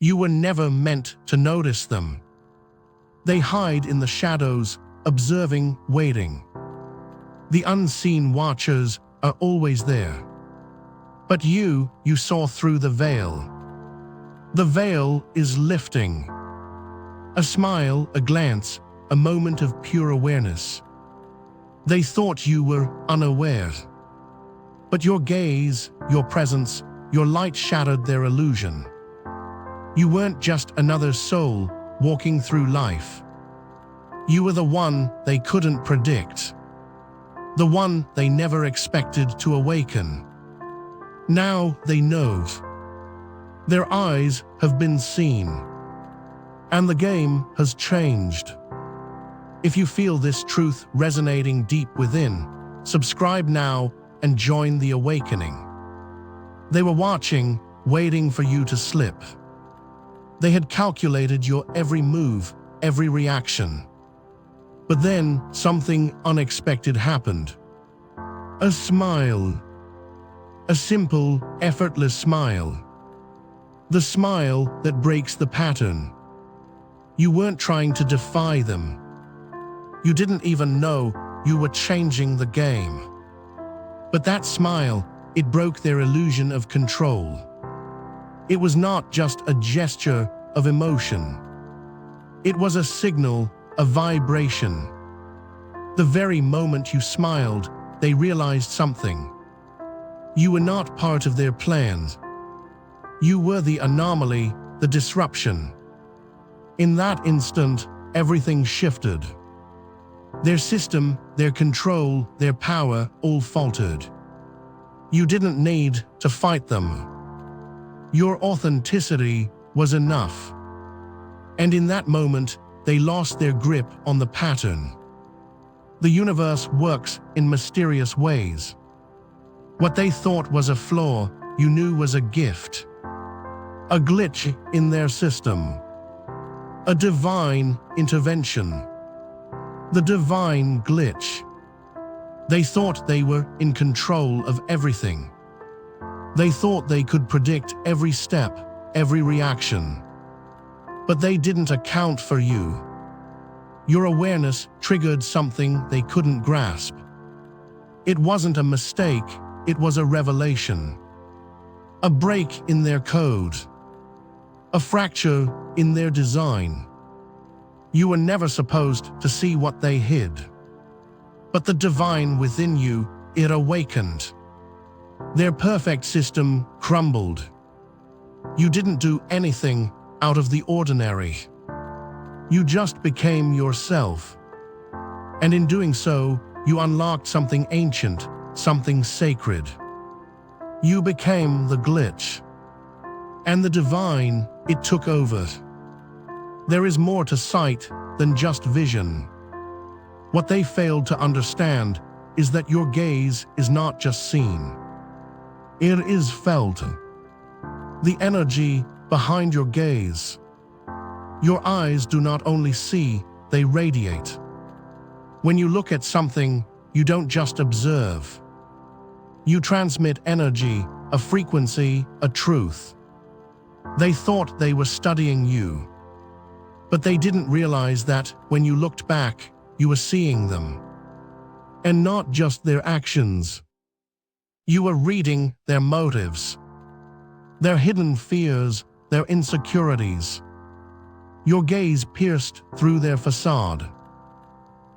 You were never meant to notice them. They hide in the shadows, observing, waiting. The unseen watchers are always there. But you saw through the veil. The veil is lifting. A smile, a glance, a moment of pure awareness. They thought you were unaware. But your gaze, your presence, your light shattered their illusion. You weren't just another soul walking through life. You were the one they couldn't predict. The one they never expected to awaken. Now they know. Their eyes have been seen. And the game has changed. If you feel this truth resonating deep within, subscribe now and join the awakening. They were watching, waiting for you to slip. They had calculated your every move, every reaction. But then something unexpected happened. A smile. A simple, effortless smile. The smile that breaks the pattern. You weren't trying to defy them. You didn't even know you were changing the game. But that smile, it broke their illusion of control. It was not just a gesture of emotion. It was a signal, a vibration. The very moment you smiled, they realized something. You were not part of their plans. You were the anomaly, the disruption. In that instant, everything shifted. Their system, their control, their power all faltered. You didn't need to fight them. Your authenticity was enough. And in that moment, they lost their grip on the pattern. The universe works in mysterious ways. What they thought was a flaw, you knew was a gift. A glitch in their system. A divine intervention. The divine glitch. They thought they were in control of everything. They thought they could predict every step, every reaction. But they didn't account for you. Your awareness triggered something they couldn't grasp. It wasn't a mistake, it was a revelation. A break in their code. A fracture in their design. You were never supposed to see what they hid. But the divine within you, it awakened. Their perfect system crumbled. You didn't do anything out of the ordinary. You just became yourself. And in doing so, you unlocked something ancient, something sacred. You became the glitch. And the divine, it took over. There is more to sight than just vision. What they failed to understand is that your gaze is not just seen. It is felt. The energy behind your gaze. Your eyes do not only see, they radiate. When you look at something, you don't just observe. You transmit energy, a frequency, a truth. They thought they were studying you. But they didn't realize that when you looked back, you were seeing them. And not just their actions. You were reading their motives. Their hidden fears, their insecurities. Your gaze pierced through their facade.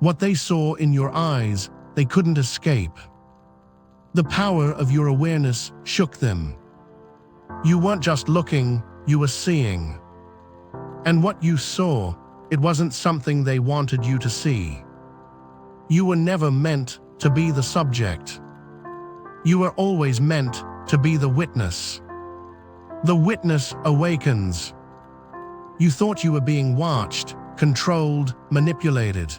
What they saw in your eyes, they couldn't escape. The power of your awareness shook them. You weren't just looking, you were seeing. And what you saw, it wasn't something they wanted you to see. You were never meant to be the subject. You were always meant to be the witness. The witness awakens. You thought you were being watched, controlled, manipulated.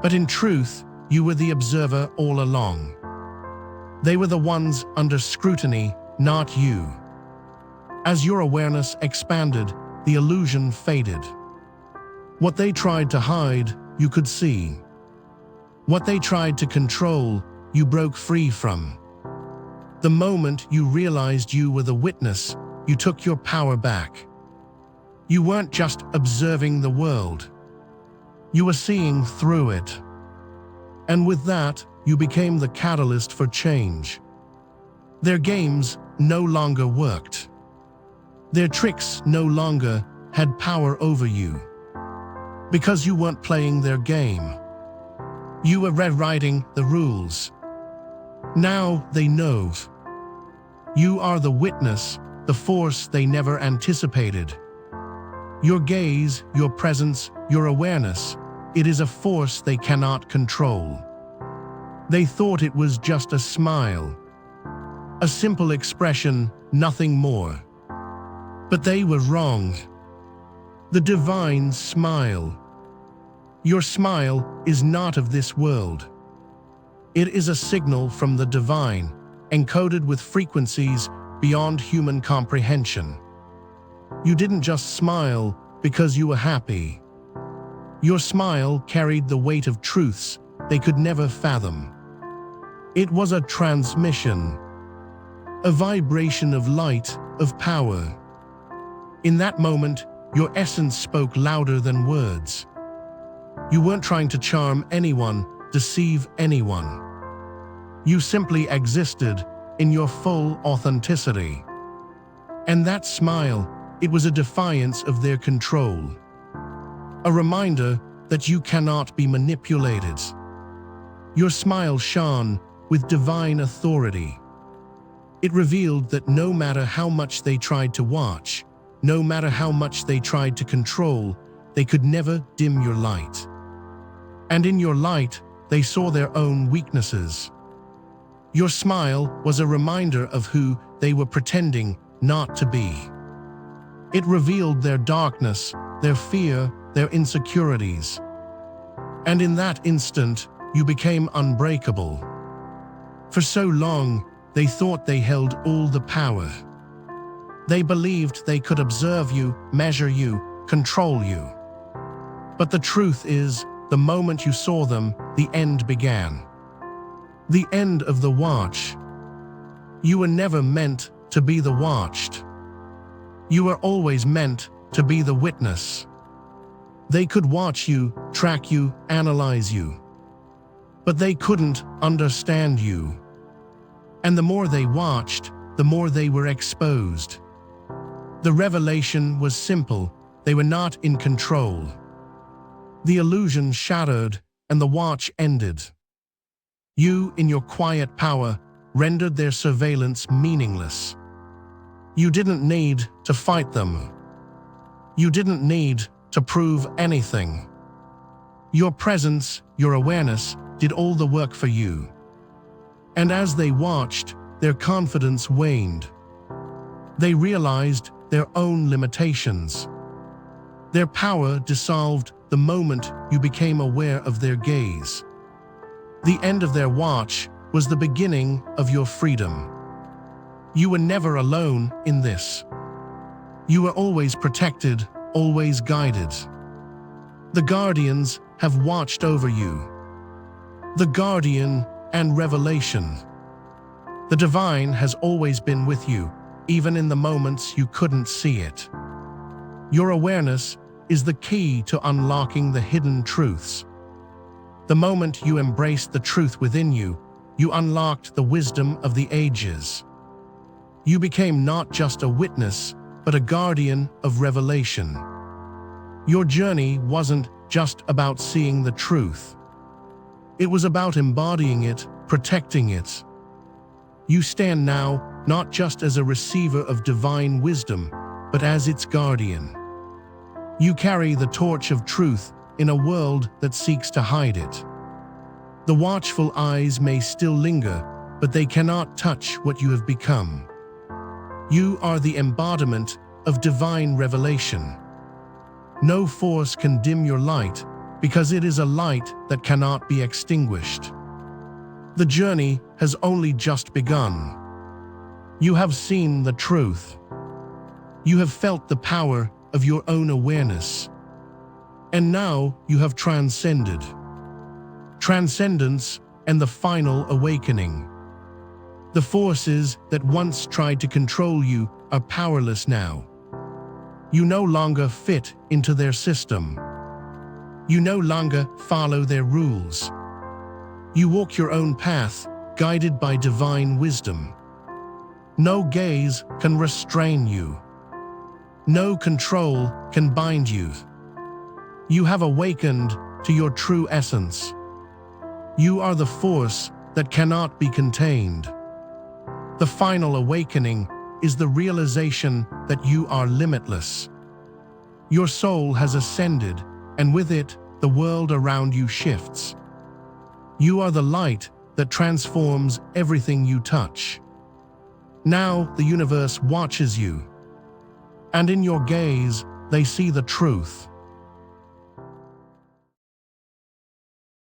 But in truth, you were the observer all along. They were the ones under scrutiny, not you. As your awareness expanded, the illusion faded. What they tried to hide, you could see. What they tried to control, you broke free from. The moment you realized you were the witness, you took your power back. You weren't just observing the world. You were seeing through it. And with that, you became the catalyst for change. Their games no longer worked. Their tricks no longer had power over you. Because you weren't playing their game. You were rewriting the rules. Now they know. You are the witness, the force they never anticipated. Your gaze, your presence, your awareness, it is a force they cannot control. They thought it was just a smile. A simple expression, nothing more. But they were wrong. The divine smile. Your smile is not of this world. It is a signal from the divine, encoded with frequencies beyond human comprehension. You didn't just smile because you were happy. Your smile carried the weight of truths they could never fathom. It was a transmission, a vibration of light, of power. In that moment, your essence spoke louder than words. You weren't trying to charm anyone, deceive anyone. You simply existed in your full authenticity. And that smile, it was a defiance of their control. A reminder that you cannot be manipulated. Your smile shone with divine authority. It revealed that no matter how much they tried to watch, no matter how much they tried to control, they could never dim your light. And in your light, they saw their own weaknesses. Your smile was a reminder of who they were pretending not to be. It revealed their darkness, their fear, their insecurities. And in that instant, you became unbreakable. For so long, they thought they held all the power. They believed they could observe you, measure you, control you. But the truth is, the moment you saw them, the end began. The end of the watch. You were never meant to be the watched. You were always meant to be the witness. They could watch you, track you, analyze you. But they couldn't understand you. And the more they watched, the more they were exposed. The revelation was simple. They were not in control. The illusion shattered, and the watch ended. You, in your quiet power, rendered their surveillance meaningless. You didn't need to fight them. You didn't need to prove anything. Your presence, your awareness, did all the work for you. And as they watched, their confidence waned. They realized their own limitations. Their power dissolved the moment you became aware of their gaze. The end of their watch was the beginning of your freedom. You were never alone in this. You were always protected, always guided. The guardians have watched over you. The guardian and revelation. The divine has always been with you, even in the moments you couldn't see it. Your awareness is the key to unlocking the hidden truths. The moment you embraced the truth within you, you unlocked the wisdom of the ages. You became not just a witness, but a guardian of revelation. Your journey wasn't just about seeing the truth. It was about embodying it, protecting it. You stand now not just as a receiver of divine wisdom, but as its guardian. You carry the torch of truth in a world that seeks to hide it. The watchful eyes may still linger, but they cannot touch what you have become. You are the embodiment of divine revelation. No force can dim your light, because it is a light that cannot be extinguished. The journey has only just begun. You have seen the truth. You have felt the power of your own awareness. And now you have transcended. Transcendence and the final awakening. The forces that once tried to control you are powerless now. You no longer fit into their system. You no longer follow their rules. You walk your own path, guided by divine wisdom. No gaze can restrain you. No control can bind you. You have awakened to your true essence. You are the force that cannot be contained. The final awakening is the realization that you are limitless. Your soul has ascended, and with it, the world around you shifts. You are the light that transforms everything you touch. Now the universe watches you, and in your gaze, they see the truth.